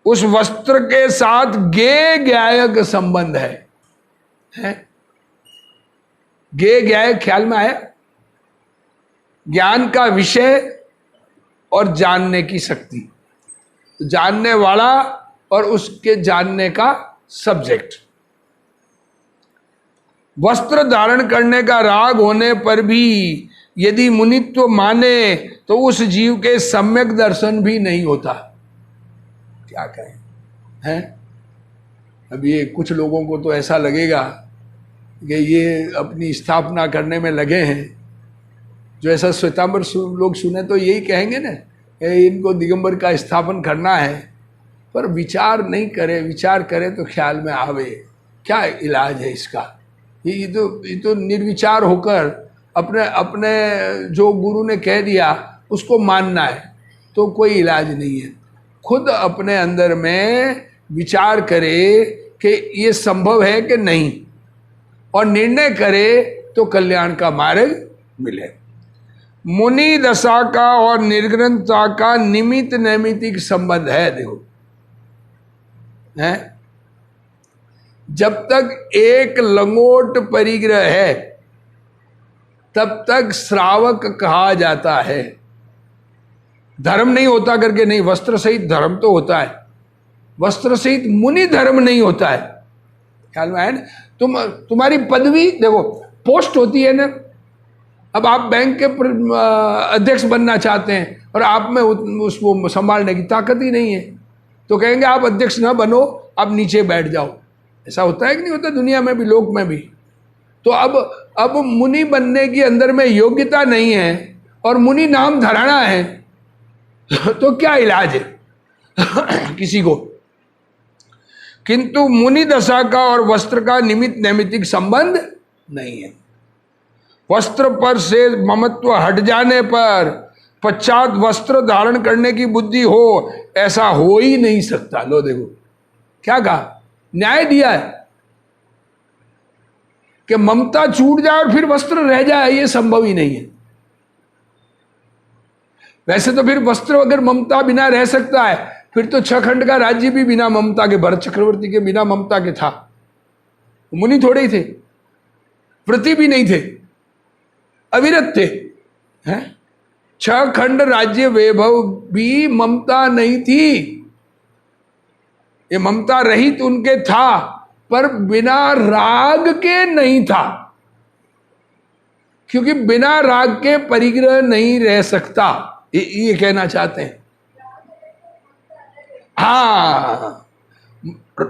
उस वस्त्र के साथ गे ज्ञायक संबंध है? गे ज्ञाय ख्याल में आया? ज्ञान का विषय और जानने की शक्ति, जानने वाला और उसके जानने का सब्जेक्ट। वस्त्र धारण करने का राग होने पर भी यदि मुनित्व माने तो उस जीव के सम्यक दर्शन भी नहीं होता। क्या कहें, हैं? अब ये कुछ लोगों को तो ऐसा लगेगा कि ये अपनी स्थापना करने में लगे हैं, जो ऐसा श्वेतांबर लोग सुने तो यही कहेंगे ना, इनको दिगंबर का स्थापन करना है, पर विचार नहीं करे, विचार करे तो ख्याल में आवे क्या इलाज है इसका। ये तो निर्विचार होकर अपने अपने जो गुरु ने कह दिया उसको मानना है, तो कोई इलाज नहीं है। खुद अपने अंदर में विचार करे कि ये संभव है कि नहीं, और निर्णय करे तो कल्याण का मार्ग मिले। मुनि दशा का और निर्ग्रंथता का निमित्त नैमित्तिक संबंध है। देखो है, जब तक एक लंगोट परिग्रह है तब तक श्रावक कहा जाता है। धर्म नहीं होता करके नहीं, वस्त्र सहित धर्म तो होता है, वस्त्र सहित मुनि धर्म नहीं होता है। ख्याल में आया ना? तुम्हारी पदवी देखो, पोस्ट होती है ना, अब आप बैंक के अध्यक्ष बनना चाहते हैं और आप में उसको संभालने की ताकत ही नहीं है, तो कहेंगे आप अध्यक्ष ना बनो, आप नीचे बैठ जाओ, ऐसा होता है कि नहीं होता, दुनिया में भी, लोक में भी। तो अब मुनि बनने की अंदर में योग्यता नहीं है और मुनि नाम धराना है तो क्या इलाज है किसी को। किंतु मुनि दशा का और वस्त्र का निमित्त नैमित्तिक संबंध नहीं है। वस्त्र पर से ममत्व हट जाने पर पश्चात वस्त्र धारण करने की बुद्धि हो, ऐसा हो ही नहीं सकता। लो देखो क्या कहा, न्याय दिया है कि ममता छूट जाए और फिर वस्त्र रह जाए, ये संभव ही नहीं है। वैसे तो फिर वस्त्र अगर ममता बिना रह सकता है, फिर तो 6 खंड का राज्य भी बिना ममता के, भरत चक्रवर्ती के बिना ममता के था। मुनि थोड़े ही थे, व्रती भी नहीं थे, अविरत थे, हैं? 6 खंड राज्य वैभव भी ममता नहीं थी। ये ममता रहित उनके था, पर बिना राग के नहीं था, क्योंकि बिना राग के परिग्रह नहीं रह सकता, ये कहना चाहते हैं। हाँ,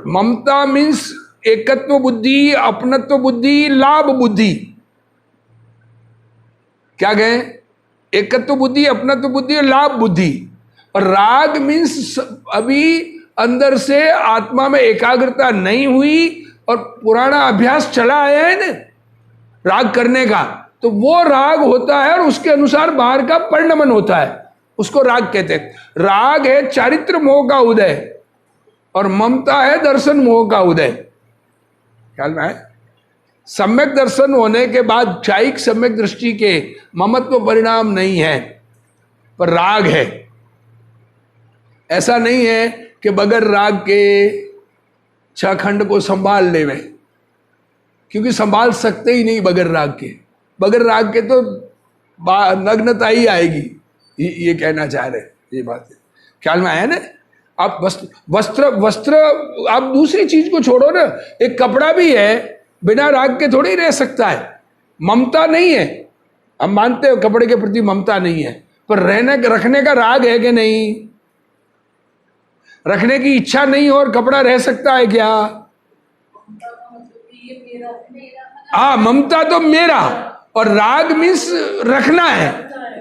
ममता मीन्स एकत्व बुद्धि, अपनत्व बुद्धि, लाभ बुद्धि। क्या कहें, एकत्व बुद्धि, अपनत्व बुद्धि और लाभ बुद्धि। और राग मीन्स अभी अंदर से आत्मा में एकाग्रता नहीं हुई और पुराना अभ्यास चला आया है ना राग करने का, तो वो राग होता है और उसके अनुसार बाहर का परिणमन होता है, उसको राग कहते हैं। राग है चारित्र मोह का उदय और ममता है दर्शन मोह का उदय। ख्याल में है? सम्यक दर्शन होने के बाद क्षायिक सम्यक दृष्टि के ममत्व परिणाम नहीं है, पर राग है। ऐसा नहीं है कि बगैर राग के 6 खंड को संभाल ले में, क्योंकि संभाल सकते ही नहीं बगैर राग के। बगैर राग के तो नग्नता ही आएगी, ये कहना चाह रहे, ये बात है। ख्याल में आया ना? आप वस्त्र आप दूसरी चीज को छोड़ो ना, एक कपड़ा भी है बिना राग के थोड़ी रह सकता है। ममता नहीं है, हम मानते हो कपड़े के प्रति ममता नहीं है, पर रखने का राग है कि नहीं? रखने की इच्छा नहीं हो और कपड़ा रह सकता है क्या? हाँ, ममता तो मेरा, और राग मीन्स रखना है,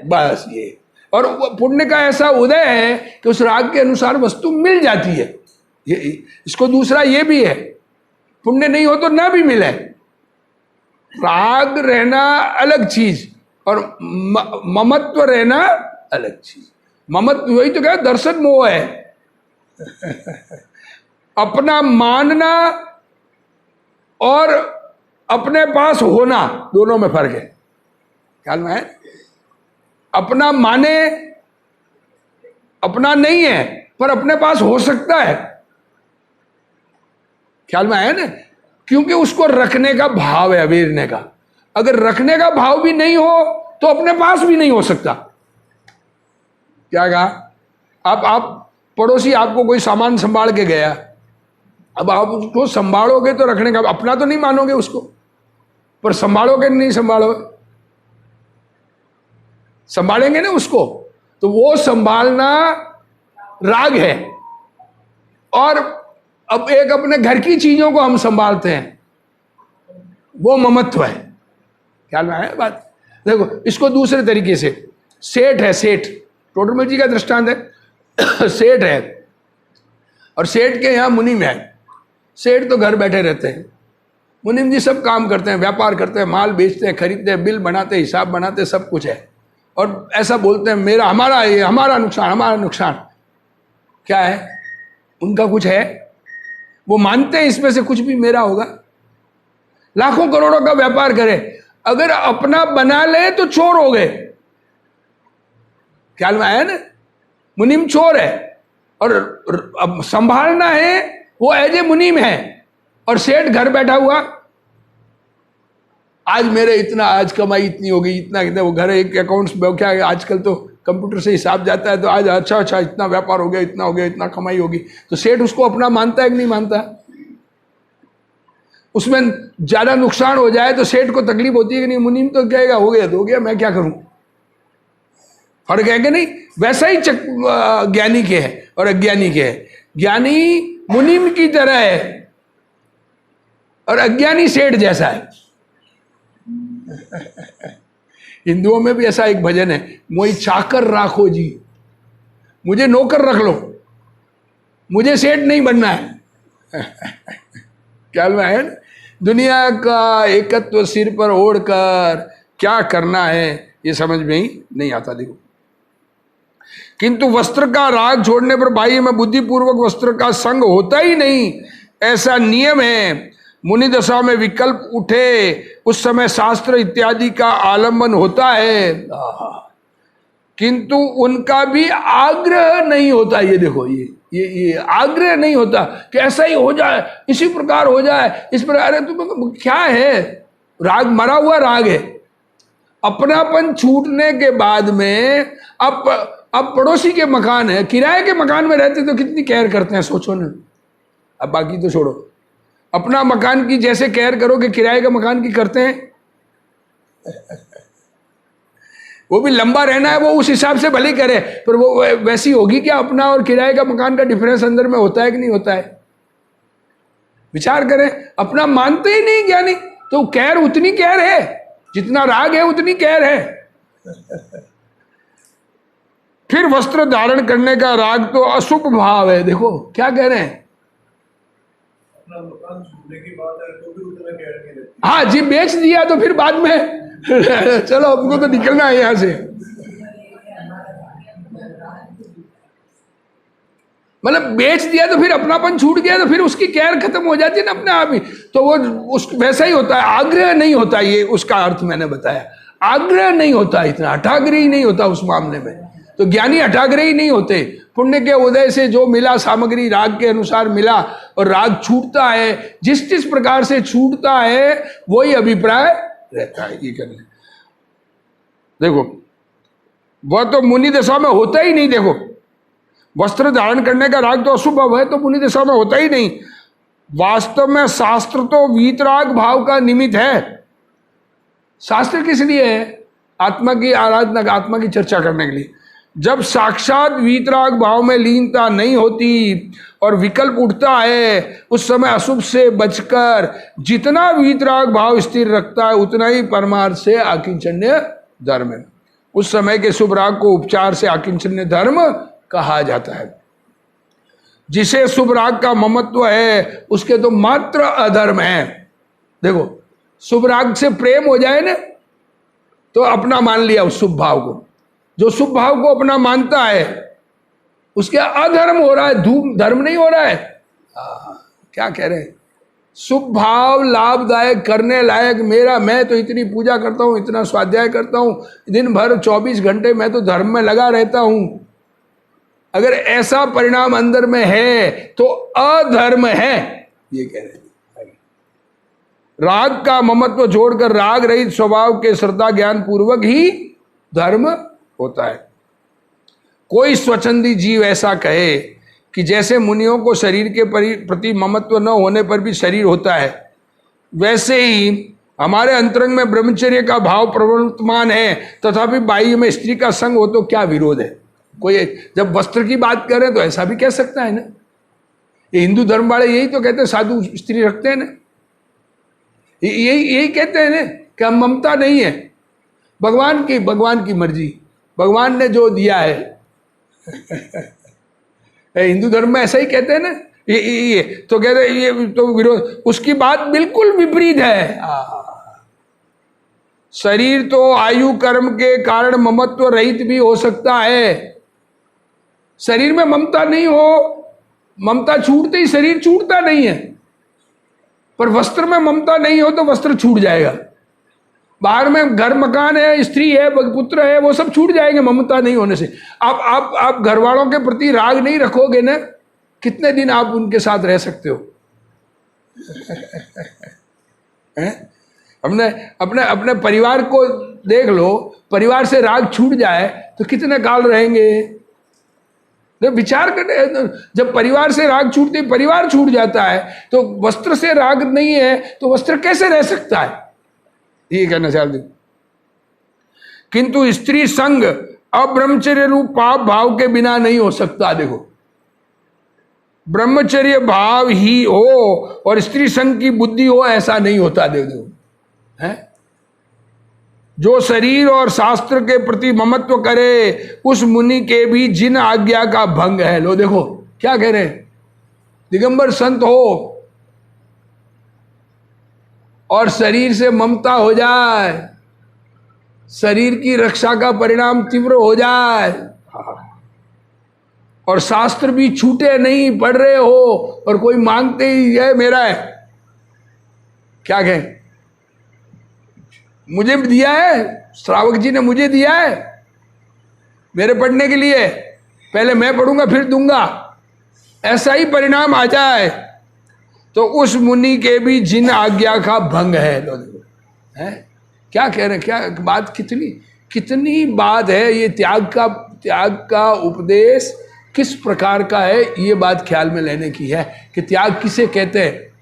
बस ये। और पुण्य का ऐसा उदय है कि उस राग के अनुसार वस्तु मिल जाती है। ये इसको दूसरा ये भी है, पुण्य नहीं हो तो ना भी मिले। राग रहना अलग चीज और ममत्व रहना अलग चीज। ममत्व वही तो क्या, दर्शन मोह है अपना मानना और अपने पास होना, दोनों में फर्क है। ख्याल में है? अपना माने अपना नहीं है, पर अपने पास हो सकता है। ख्याल में आया ना? क्योंकि उसको रखने का भाव है, अवेरने का। अगर रखने का भाव भी नहीं हो तो अपने पास भी नहीं हो सकता। क्या कहा? आप पड़ोसी आपको कोई सामान संभाल के गया, अब आप उसको संभालोगे तो रखने का, अपना तो नहीं मानोगे उसको, पर संभालोगे नहीं, संभालेंगे ना उसको, तो वो संभालना राग है। और अब एक अपने घर की चीजों को हम संभालते हैं, वो ममत्व है। ख्याल में आया बात? देखो इसको दूसरे तरीके से, सेठ है, सेठ टोडरमल जी का दृष्टांत है। सेठ है और सेठ के यहाँ मुनिम है। सेठ तो घर बैठे रहते हैं, मुनिम जी सब काम करते हैं, व्यापार करते हैं, माल बेचते हैं, खरीदते हैं, बिल बनाते, हिसाब बनाते, सब कुछ है। और ऐसा बोलते हैं मेरा, हमारा, ये हमारा नुकसान, हमारा नुकसान। क्या है उनका? कुछ है, वो मानते हैं इसमें से कुछ भी मेरा होगा। लाखों करोड़ों का व्यापार करे, अगर अपना बना ले तो चोर हो गए। ख्याल में आया ना? मुनीम चोर है और अब संभालना है, वो एज ए मुनीम है। और सेठ घर बैठा हुआ, आज मेरे इतना, आज कमाई इतनी हो गई, इतना कितना, वो घर एक अकाउंट्स में क्या है, आजकल तो कंप्यूटर से हिसाब जाता है, तो आज अच्छा इतना व्यापार हो गया, इतना हो गया, इतना कमाई होगी। तो सेठ उसको अपना मानता है कि नहीं मानता? उसमें ज्यादा नुकसान हो जाए तो सेठ को तकलीफ होती है कि नहीं? मुनीम तो कहेगा हो गया तो हो गया, मैं क्या करूं। फर्क है कि नहीं? वैसा ही ज्ञानी के है और अज्ञानी के है। ज्ञानी मुनीम की तरह है, और अज्ञानी सेठ जैसा है। हिंदुओं में भी ऐसा एक भजन है, मोई चाकर राखो जी, मुझे नौकर रख लो, मुझे सेठ नहीं बनना है। क्या है, दुनिया का एकत्व सिर पर ओढ़कर क्या करना है ये समझ में ही नहीं आता। देखो, किंतु वस्त्र का राग छोड़ने पर बाह्य में बुद्धिपूर्वक वस्त्र का संग होता ही नहीं, ऐसा नियम है। मुनि दशा में विकल्प उठे उस समय शास्त्र इत्यादि का आलंबन होता है, किंतु उनका भी आग्रह नहीं होता। ये देखो, ये आग्रह नहीं होता कि ऐसा ही हो जाए, इसी प्रकार हो जाए, इस प्रकार। अरे तुम क्या है, राग मरा हुआ राग है। अपनापन छूटने के बाद में अब पड़ोसी के मकान है, किराए के मकान में रहते तो कितनी केयर करते हैं, सोचो ना। अब बाकी तो छोड़ो, अपना मकान की जैसे केयर करोगे किराए के मकान की करते हैं। वो भी लंबा रहना है, वो उस हिसाब से भले करे, पर वो वैसी होगी क्या? अपना और किराए का मकान का डिफरेंस अंदर में होता है कि नहीं होता है? विचार करें, अपना मानते ही नहीं ज्ञानी, तो केयर उतनी केयर है, जितना राग है उतनी केयर है। फिर वस्त्र धारण करने का राग तो अशुभ भाव है। देखो क्या कह रहे हैं, अपना मकान छूटने की बात है तो भी उतना केयर नहीं रहती। हाँ जी, बेच दिया तो फिर बाद में चलो हमको तो निकलना है यहां से। मतलब बेच दिया तो फिर अपनापन छूट गया तो फिर उसकी केयर खत्म हो जाती है ना अपने आप ही, तो वो उस वैसा ही होता है, आग्रह नहीं होता। ये उसका अर्थ मैंने बताया, आग्रह नहीं होता, इतना हठाग्रही नहीं होता उस मामले में। तो ज्ञानी हठाग्रही नहीं होते। पुण्य के उदय से जो मिला सामग्री राग के अनुसार मिला, और राग छूटता है, जिस जिस प्रकार से छूटता है वही अभिप्राय रहता है। ये करने देखो, वह तो मुनि दशा में होता ही नहीं। देखो, वस्त्र धारण करने का राग तो अशुभ है, तो मुनि दशा में होता ही नहीं। वास्तव में शास्त्र तो वीतराग भाव का निमित्त है। शास्त्र किस लिए है? आत्मा की आराधना, आत्मा की चर्चा करने के लिए। जब साक्षात वीतराग भाव में लीनता नहीं होती और विकल्प उठता है, उस समय अशुभ से बचकर जितना वीतराग भाव स्थिर रखता है उतना ही परमार्थ से आकिंचन्य धर्म है। उस समय के शुभ राग को उपचार से आकिंचन्य धर्म कहा जाता है। जिसे शुभ राग का ममत्व है उसके तो मात्र अधर्म है। देखो, शुभ राग से प्रेम हो जाए ना तो अपना मान लिया उस शुभ भाव को। जो शुभ भाव को अपना मानता है उसके अधर्म हो रहा है, धर्म नहीं हो रहा है। क्या कह रहे हैं? शुभ भाव लाभदायक करने लायक मेरा, मैं तो इतनी पूजा करता हूं, इतना स्वाध्याय करता हूं, दिन भर 24 घंटे मैं तो धर्म में लगा रहता हूं। अगर ऐसा परिणाम अंदर में है तो अधर्म है, ये कह रहे हैं। राग का ममत्व जोड़कर राग रहित स्वभाव के श्रद्धा ज्ञान पूर्वक ही धर्म होता है। कोई स्वच्छंदी जीव ऐसा कहे कि जैसे मुनियों को शरीर के प्रति ममत्व न होने पर भी शरीर होता है, वैसे ही हमारे अंतरंग में ब्रह्मचर्य का भाव प्रवर्तमान है, तथापि बाह्य में स्त्री का संग हो तो क्या विरोध है? कोई जब वस्त्र की बात करें तो ऐसा भी कह सकता है ना। ये हिंदू धर्म वाले यही तो कहते हैं, साधु स्त्री रखते हैं ना, यही कहते हैं ना कि हम ममता नहीं है, भगवान की मर्जी, भगवान ने जो दिया है। हिंदू धर्म में ऐसा ही कहते हैं ना। ये तो कहते हैं ये तो विरोध, उसकी बात बिल्कुल विपरीत है। शरीर तो आयु कर्म के कारण ममत्व रहित भी हो सकता है। शरीर में ममता नहीं हो, ममता छूटते ही शरीर छूटता नहीं है, पर वस्त्र में ममता नहीं हो तो वस्त्र छूट जाएगा। बाहर में घर मकान है, स्त्री है, पुत्र है, वो सब छूट जाएंगे ममता नहीं होने से। आप घर वालों के प्रति राग नहीं रखोगे ना, कितने दिन आप उनके साथ रह सकते हो? अपने परिवार को देख लो, परिवार से राग छूट जाए तो कितने काल रहेंगे? तो विचार करने, जब परिवार से राग छूटते परिवार छूट जाता है, तो वस्त्र से राग नहीं है तो वस्त्र कैसे रह सकता है? ये कहना चाहते। किंतु स्त्री संग अब्रह्मचर्य रूप पाप भाव के बिना नहीं हो सकता। देखो, ब्रह्मचर्य भाव ही हो और स्त्री संग की बुद्धि हो, ऐसा नहीं होता देवदेव है। जो शरीर और शास्त्र के प्रति ममत्व करे उस मुनि के भी जिन आज्ञा का भंग है। लो देखो क्या कह रहे हैं, दिगंबर संत हो और शरीर से ममता हो जाए, शरीर की रक्षा का परिणाम तीव्र हो जाए, और शास्त्र भी छूटे नहीं, पढ़ रहे हो और कोई मांगते ही है मेरा है, क्या कहें, मुझे भी दिया है, श्रावक जी ने मुझे दिया है मेरे पढ़ने के लिए, पहले मैं पढ़ूंगा फिर दूंगा, ऐसा ही परिणाम आ जाए तो उस मुनि के भी जिन आज्ञा का भंग है। लो देखो है क्या कह रहे हैं, क्या बात, कितनी कितनी बात है ये। त्याग का उपदेश किस प्रकार का है, ये बात ख्याल में लेने की है कि त्याग किसे कहते हैं,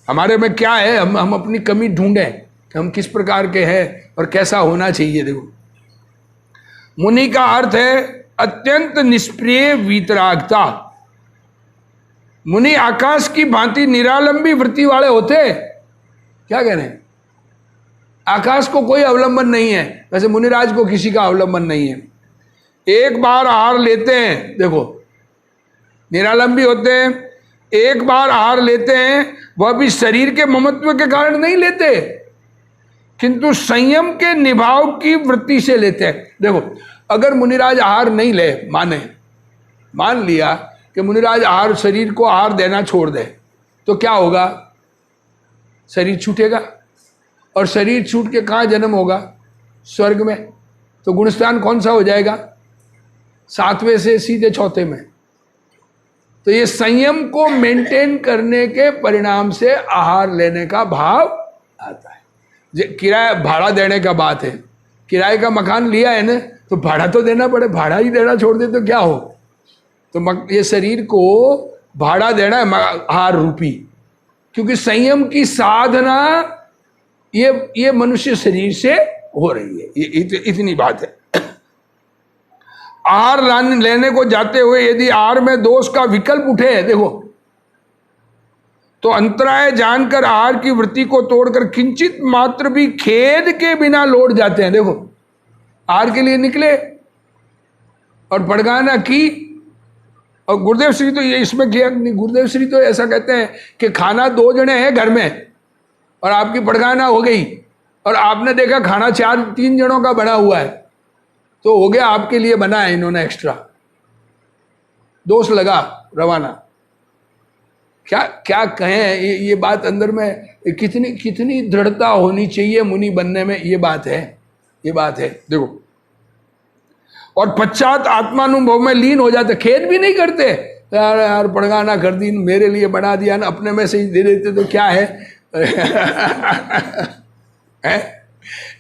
हमारे में क्या है, हम अपनी कमी ढूंढें कि हम किस प्रकार के हैं और कैसा होना चाहिए। देखो मुनि का अर्थ है अत्यंत निष्प्रिय वीतरागता। मुनि आकाश की भांति निरालंबी वृत्ति वाले होते, क्या कह रहे हैं, आकाश को कोई अवलंबन नहीं है, वैसे मुनिराज को किसी का अवलंबन नहीं है। एक बार आहार लेते हैं, देखो निरालंबी होते हैं, एक बार आहार लेते हैं, वह भी शरीर के ममत्व के कारण नहीं लेते किंतु संयम के निभाव की वृत्ति से लेते हैं। देखो अगर मुनिराज आहार नहीं ले, मान लिया कि मुनिराज आहार, शरीर को आहार देना छोड़ दे, तो क्या होगा, शरीर छूटेगा, और शरीर छूट के कहाँ जन्म होगा, स्वर्ग में। तो गुणस्थान कौन सा हो जाएगा, 7वें से सीधे 4थे में। तो ये संयम को मेंटेन करने के परिणाम से आहार लेने का भाव आता है। किराया भाड़ा देने का बात है, किराए का मकान लिया है ना, तो भाड़ा तो देना पड़े, भाड़ा ही देना छोड़ दे तो क्या हो। तो ये शरीर को भाड़ा देना है आहार रूपी, क्योंकि संयम की साधना ये मनुष्य शरीर से हो रही है, ये इतनी बात है। आहार लेने को जाते हुए यदि आहार में दोष का विकल्प उठे, देखो तो अंतराय जानकर आहार की वृत्ति को तोड़कर किंचित मात्र भी खेद के बिना लौट जाते हैं। देखो आहार के लिए निकले और पड़गाना की, और गुरुदेव श्री तो ये इसमें किया नहीं, गुरुदेव श्री तो ऐसा कहते हैं कि खाना 2 जने हैं घर में और आपकी पड़गाना हो गई और आपने देखा खाना 3 जनों का बना हुआ है, तो हो गया आपके लिए बना है इन्होंने एक्स्ट्रा, दोष लगा रवाना। क्या कहें, ये बात अंदर में कितनी दृढ़ता होनी चाहिए मुनि बनने में, ये बात है। देखो और पश्चात आत्मानुभव में लीन हो जाते, खेद भी नहीं करते, यार पड़गाना कर दी, मेरे लिए बना दिया ना, अपने में से ही दे देते तो क्या है,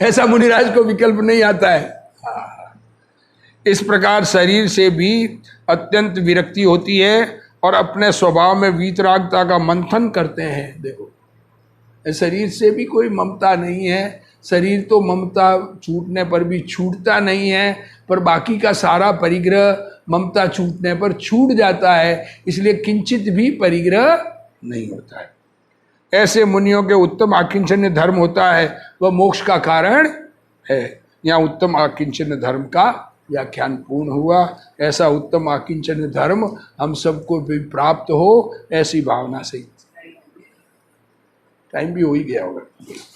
ऐसा मुनिराज को विकल्प नहीं आता है। इस प्रकार शरीर से भी अत्यंत विरक्ति होती है और अपने स्वभाव में वीतरागता का मंथन करते हैं। देखो शरीर से भी कोई ममता नहीं है, शरीर तो ममता छूटने पर भी छूटता नहीं है, पर बाकी का सारा परिग्रह ममता छूटने पर छूट जाता है, इसलिए किंचित भी परिग्रह नहीं होता है। ऐसे मुनियों के उत्तम आकिंचन्य धर्म होता है, वह मोक्ष का कारण है। यहाँ उत्तम आकिंचन्य धर्म का व्याख्यान पूर्ण हुआ। ऐसा उत्तम आकिंचन्य धर्म हम सबको भी प्राप्त हो, ऐसी भावना से। टाइम भी हो ही गया होगा।